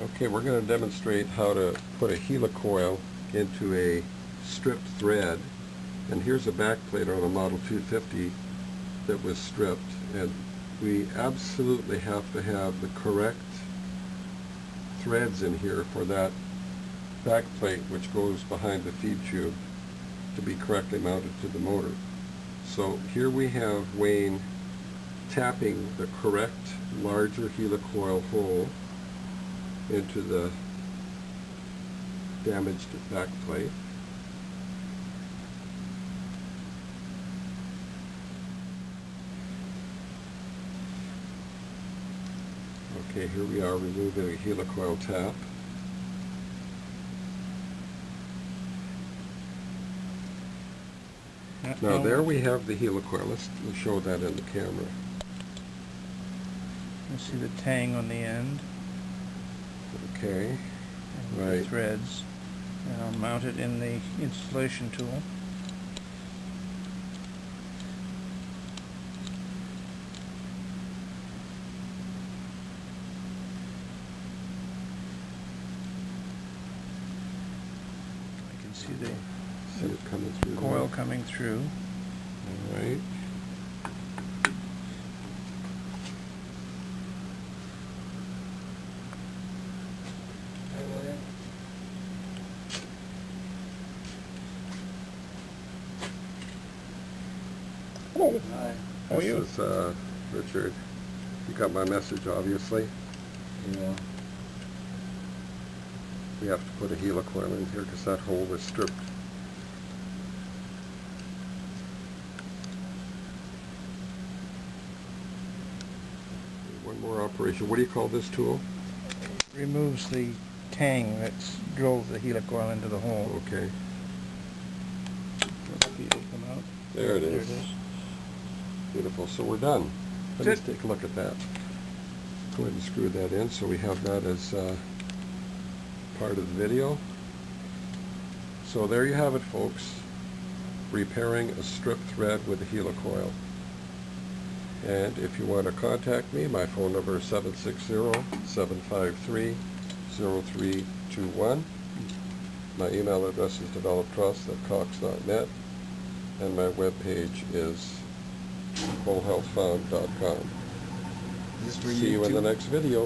Okay, we're going to demonstrate how to put a helicoil into a stripped thread. And here's a backplate on a Model 250 that was stripped. And we absolutely have to have the correct threads in here for that backplate, which goes behind the feed tube, to be correctly mounted to the motor. So here we have Wayne tapping the correct larger helicoil hole into the damaged back plate. Okay, here we are removing a helicoil tap. Now there we have the helicoil. Let's show that in the camera. You see the tang on the end. Okay, And right. the threads. And I'll mount it in the installation tool. I can see the it coming through coil there. coming through. All right. Oh, how are you? This is Richard. You got my message, obviously. Yeah. We have to put a helicoil in here because that hole was stripped. One more operation. What do you call this tool? Removes the tang that drove the helicoil into the hole. Okay. Let the feet come out. There it There is. it is. Beautiful. So we're done. Let's take a look at that. Go ahead and screw that in so we have that as part of the video. So there you have it, folks. Repairing a stripped thread with a helicoil. And if you want to contact me, my phone number is 760-753-0321. My email address is developtrust@cox.net, and my webpage is wholehealthfound.com. Is this for See you in the YouTube? next video.